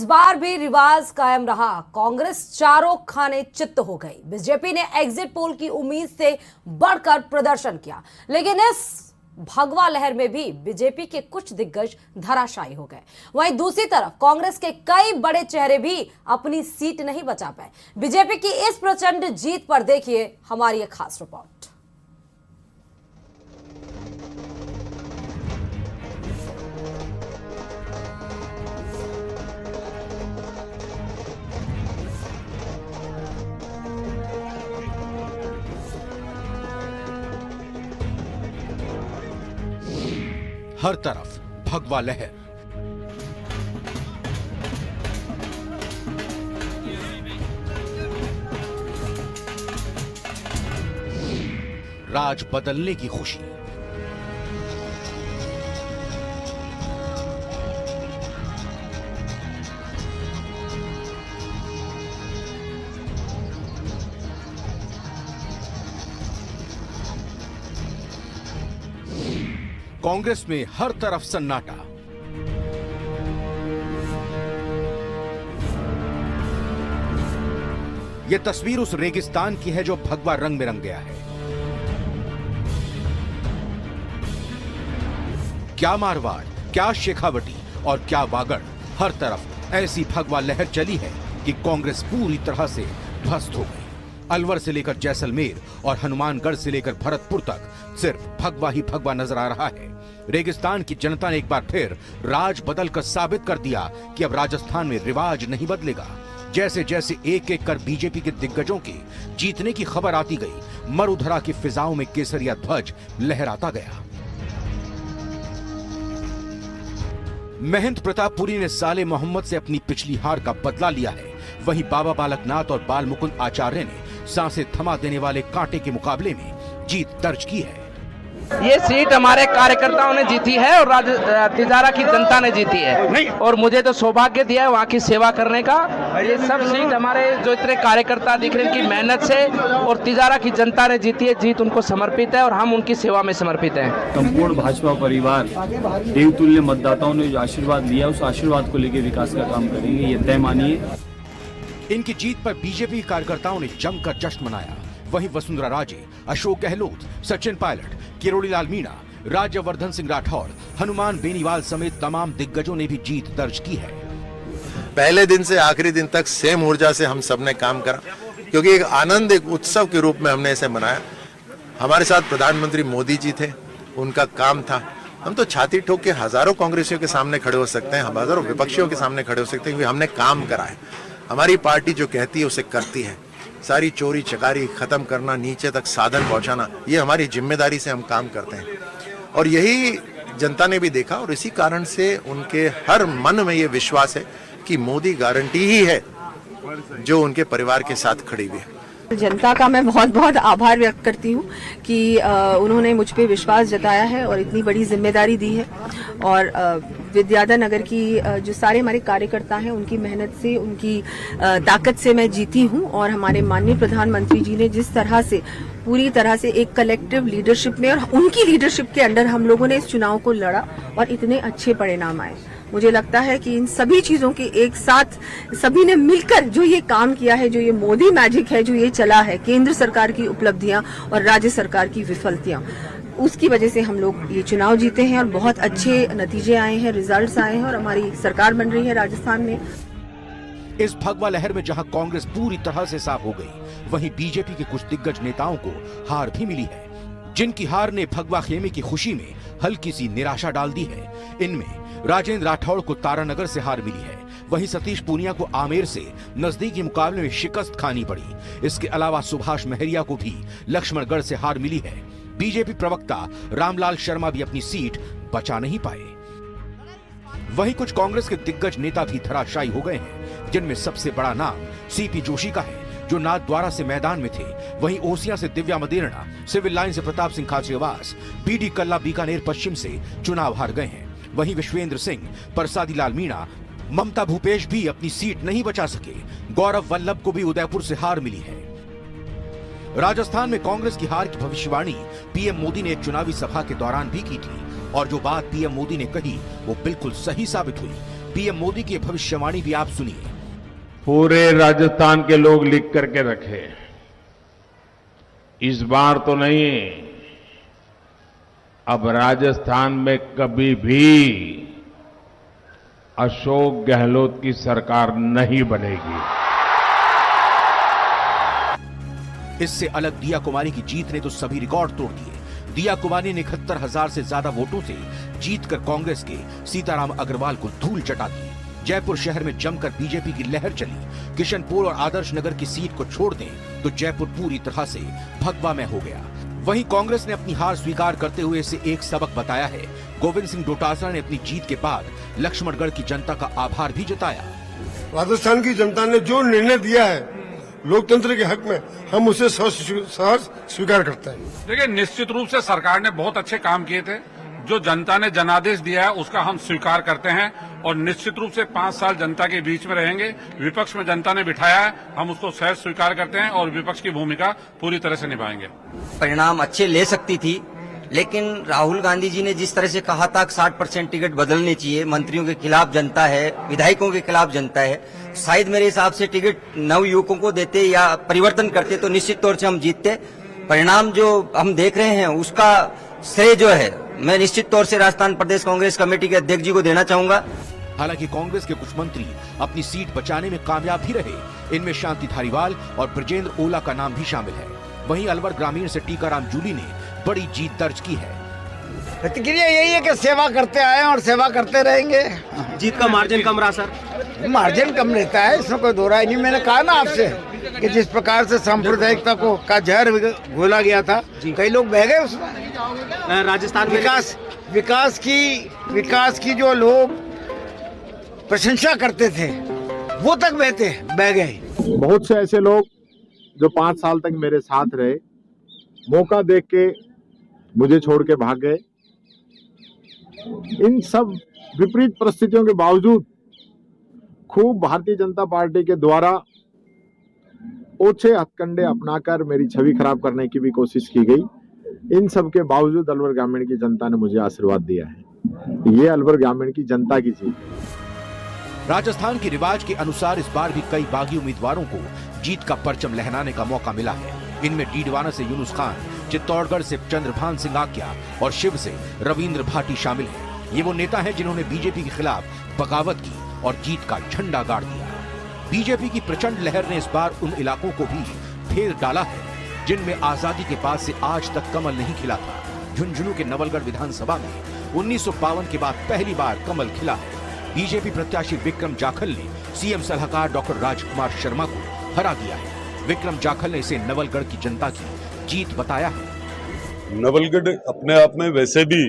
इस बार भी रिवाज कायम रहा। कांग्रेस चारों खाने चित्त हो गई। बीजेपी ने एग्जिट पोल की उम्मीद से बढ़कर प्रदर्शन किया, लेकिन इस भगवा लहर में भी बीजेपी के कुछ दिग्गज धराशायी हो गए। वहीं दूसरी तरफ कांग्रेस के कई बड़े चेहरे भी अपनी सीट नहीं बचा पाए। बीजेपी की इस प्रचंड जीत पर देखिए हमारी एक खास रिपोर्ट। हर तरफ भगवा लहर। राज बदलने की खुशी। कांग्रेस में हर तरफ सन्नाटा। यह तस्वीर उस रेगिस्तान की है जो भगवा रंग में रंग गया है। क्या मारवाड़, क्या शेखावटी और क्या वागड़, हर तरफ ऐसी भगवा लहर चली है कि कांग्रेस पूरी तरह से ध्वस्त हो गई। अलवर से लेकर जैसलमेर और हनुमानगढ़ से लेकर भरतपुर तक सिर्फ भगवा ही भगवा नजर आ रहा है। रेगिस्तान की जनता ने एक बार फिर राज बदलकर साबित कर दिया कि अब राजस्थान में रिवाज नहीं बदलेगा। जैसे जैसे एक एक कर बीजेपी के दिग्गजों के जीतने की खबर आती गई, मरुधरा की फिजाओं में केसरिया ध्वज लहराता गया। महंत प्रतापपुरी ने साले मोहम्मद से अपनी पिछली हार का बदला लिया है। वहीं बाबा बालकनाथ और बाल मुकुंद आचार्य ने सांसें थमा देने वाले कांटे के मुकाबले में जीत दर्ज की है। ये सीट हमारे कार्यकर्ताओं ने जीती है और तिजारा की जनता ने जीती है, और मुझे तो सौभाग्य दिया है वहाँ की सेवा करने का। ये सब सीट हमारे जो इतने कार्यकर्ता दिख रहे हैं इनकी मेहनत से और तिजारा की जनता ने जीती है। जीत उनको समर्पित है और हम उनकी सेवा में समर्पित हैं। संपूर्ण भाजपा परिवार देवतुल्य मतदाताओं ने जो आशीर्वाद दिया उस आशीर्वाद को लेकर विकास का काम करेंगे, ये तय मानिए। इनकी जीत पर बीजेपी कार्यकर्ताओं ने जमकर जश्न मनाया। वहीं वसुंधरा राजे, अशोक गहलोत, सचिन पायलट, किरोड़ी लाल मीणा, राज्यवर्धन सिंह राठौर, हनुमान बेनीवाल समेत तमाम दिग्गजों ने भी जीत दर्ज की है। पहले दिन से आखिरी दिन तक सेम ऊर्जा से हम सब ने काम करा, क्योंकि एक आनंद, एक उत्सव के रूप में हमने इसे मनाया। हमारे साथ प्रधानमंत्री मोदी जी थे, उनका काम था। हम तो छाती ठोक के हजारों कांग्रेसियों के सामने खड़े हो सकते हैं, हजारों विपक्षियों के सामने खड़े हो सकते हैं, क्योंकि हमने काम करा है। हमारी पार्टी जो कहती है उसे करती है। सारी चोरी चकारी खत्म करना, नीचे तक साधन पहुंचाना, ये हमारी जिम्मेदारी से हम काम करते हैं। और यही जनता ने भी देखा, और इसी कारण से उनके हर मन में ये विश्वास है कि मोदी गारंटी ही है जो उनके परिवार के साथ खड़ी हुई है। जनता का मैं बहुत बहुत आभार व्यक्त करती हूँ कि उन्होंने मुझ पे विश्वास जताया है और इतनी बड़ी जिम्मेदारी दी है। और विद्याधर नगर की जो सारे हमारे कार्यकर्ता हैं उनकी मेहनत से, उनकी ताकत से मैं जीती हूँ। और हमारे माननीय प्रधानमंत्री जी ने जिस तरह से पूरी तरह से एक कलेक्टिव लीडरशिप में और उनकी लीडरशिप के अंडर हम लोगों ने इस चुनाव को लड़ा और इतने अच्छे परिणाम आए। मुझे लगता है कि इन सभी चीजों के एक साथ सभी ने मिलकर जो ये काम किया है, जो ये मोदी मैजिक है, जो ये चला है, केंद्र सरकार की उपलब्धियां और राज्य सरकार की विफलतियां, उसकी वजह से हम लोग ये चुनाव जीते हैं और बहुत अच्छे नतीजे आए हैं, रिजल्ट्स आए हैं और हमारी सरकार बन रही है राजस्थान में। इस भगवा लहर में जहां कांग्रेस पूरी तरह से साफ हो गई, वहीं बीजेपी के कुछ दिग्गज नेताओं को हार भी मिली है, जिनकी हार ने भगवा खेमे की खुशी में हल्की सी निराशा डाल दी है। इनमें राजेंद्र राठौड़ को तारानगर से हार मिली है। वहीं सतीश पूनिया को आमेर से नजदीकी मुकाबले में शिकस्त खानी पड़ी। इसके अलावा सुभाष महरिया को भी लक्ष्मणगढ़ से हार मिली है। बीजेपी प्रवक्ता रामलाल शर्मा भी अपनी सीट बचा नहीं पाए। वहीं कुछ कांग्रेस के दिग्गज नेता भी धराशायी हो गए हैं, जिनमें सबसे बड़ा नाम सीपी जोशी का है, जो नाथद्वारा से मैदान में थे। वहीं ओसिया से दिव्या मदेरणा, सिविल लाइन से प्रताप सिंह खाचरियावास, बीडी कल्ला बीकानेर पश्चिम से चुनाव हार गए हैं। वहीं विश्वेंद्र सिंह, परसादी लाल मीणा, ममता भूपेश भी अपनी सीट नहीं बचा सके। गौरव वल्लभ को भी उदयपुर से हार मिली है। राजस्थान में कांग्रेस की हार की भविष्यवाणी पीएम मोदी ने एक चुनावी सभा के दौरान भी की थी, और जो बात पीएम मोदी ने कही वो बिल्कुल सही साबित हुई। पीएम मोदी की भविष्यवाणी भी आप सुनिए। पूरे राजस्थान के लोग लिख करके रखे, इस बार तो नहीं, अब राजस्थान में कभी भी अशोक गहलोत की सरकार नहीं बनेगी। इससे अलग दिया कुमारी की जीत ने तो सभी रिकॉर्ड तोड़ दिए। दिया कुमारी ने 71,000 से ज्यादा वोटों से जीतकर कांग्रेस के सीताराम अग्रवाल को धूल चटा दी। जयपुर शहर में जमकर बीजेपी की लहर चली। किशनपुर और आदर्श नगर की सीट को छोड़ दें तो जयपुर पूरी तरह से भगवा में हो गया। वहीं कांग्रेस ने अपनी हार स्वीकार करते हुए इसे एक सबक बताया है। गोविंद सिंह डोटासरा ने अपनी जीत के बाद लक्ष्मणगढ़ की जनता का आभार भी जताया। राजस्थान की जनता ने जो निर्णय दिया है लोकतंत्र के हक में, हम उसे सहर्ष स्वीकार करते हैं। देखिए, निश्चित रूप से सरकार ने बहुत अच्छे काम किए थे। जो जनता ने जनादेश दिया है उसका हम स्वीकार करते हैं और निश्चित रूप से 5 साल जनता के बीच में रहेंगे। विपक्ष में जनता ने बिठाया है, हम उसको सहर्ष स्वीकार करते हैं और विपक्ष की भूमिका पूरी तरह से निभाएंगे। परिणाम अच्छे ले सकती थी, लेकिन राहुल गांधी जी ने जिस तरह से कहा था 60% टिकट बदलने चाहिए, मंत्रियों के खिलाफ जनता है, विधायकों के खिलाफ जनता है, शायद मेरे हिसाब से टिकट नव युवकों को देते या परिवर्तन करते तो निश्चित तौर से हम जीतते। परिणाम जो हम देख रहे हैं उसका श्रेय जो है मैं निश्चित तौर से राजस्थान प्रदेश कांग्रेस कमेटी के अध्यक्ष जी को देना चाहूंगा। हालांकि कांग्रेस के कुछ मंत्री अपनी सीट बचाने में कामयाब भी रहे। इनमें शांति धारीवाल और ब्रजेंद्र ओला का नाम भी शामिल है। वहीं अलवर ग्रामीण से टीकाराम जूली ने बड़ी जीत दर्ज की है। प्रतिक्रिया यही है कि सेवा करते आए और सेवा करते रहेंगे। जीत का मार्जिन कम रहा सर? मार्जिन कम रहता है, इसमें कोई दो राय नहीं। मैंने कहा ना आपसे कि जिस प्रकार से सांप्रदायिकता का जहर घोला गया था, कई लोग बह गए उसमें। राजस्थान विकास की जो लोग प्रशंसा करते थे वो तक बह गए। बहुत से ऐसे लोग जो 5 साल तक मेरे साथ रहे, मौका देख के मुझे छोड़ के भाग गए। इन सब विपरीत परिस्थितियों के बावजूद खूब भारतीय जनता पार्टी के द्वारा ओछे हथकंडे अपनाकर मेरी छवि खराब करने की भी कोशिश की गई। इन सब के बावजूद अलवर ग्रामीण की जनता ने मुझे आशीर्वाद दिया है। ये अलवर ग्रामीण की जनता की जीत है। राजस्थान के रिवाज के अनुसार इस बार भी कई बागी उम्मीदवारों को जीत का परचम लहराने का मौका मिला है। इनमें डीडवाना से यूनुस खान, चित्तौड़गढ़ से चंद्रभान सिंह आक्या और शिव से रविंद्र भाटी शामिल हैं। ये वो नेता हैं जिन्होंने बीजेपी के खिलाफ बगावत की और जीत का झंडा गाड़ दिया। बीजेपी की प्रचंड लहर ने इस बार उन इलाकों को भी फेर डाला है जिनमें आजादी के बाद से आज तक कमल नहीं खिला था। झुंझुनू के नवलगढ़ विधानसभा में 1952 के बाद पहली बार कमल खिला है। बीजेपी प्रत्याशी विक्रम जाखल ने सीएम सलाहकार डॉक्टर राजकुमार शर्मा को हरा दिया है। विक्रम जाखल ने इसे नवलगढ़ की जनता की जीत बताया है। नवलगढ़ अपने आप में वैसे भी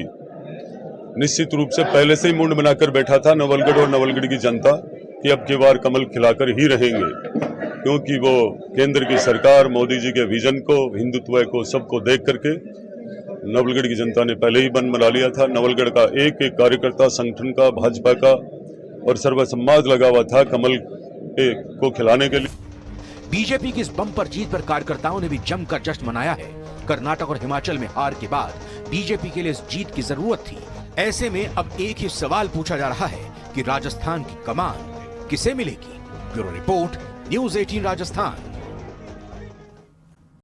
निश्चित रूप से पहले से ही मुंड बनाकर बैठा था नवलगढ़ और नवलगढ़ की जनता कि अब की बार कमल खिलाकर ही रहेंगे, क्योंकि वो केंद्र की सरकार, मोदी जी के विजन को, हिंदुत्व को, सबको देख करके नवलगढ़ की जनता ने पहले ही मन बना लिया था। नवलगढ़ का एक एक कार्यकर्ता, संगठन का, भाजपा का और सर्वसम्माद लगा हुआ था कमल को खिलाने के लिए। बीजेपी की इस बम्पर जीत पर कार्यकर्ताओं ने भी जमकर जश्न मनाया है। कर्नाटक और हिमाचल में हार के बाद बीजेपी के लिए इस जीत की जरूरत थी। ऐसे में अब एक ही सवाल पूछा जा रहा है कि राजस्थान की कमान किसे मिलेगी। Bureau report, news 18 Rajasthan.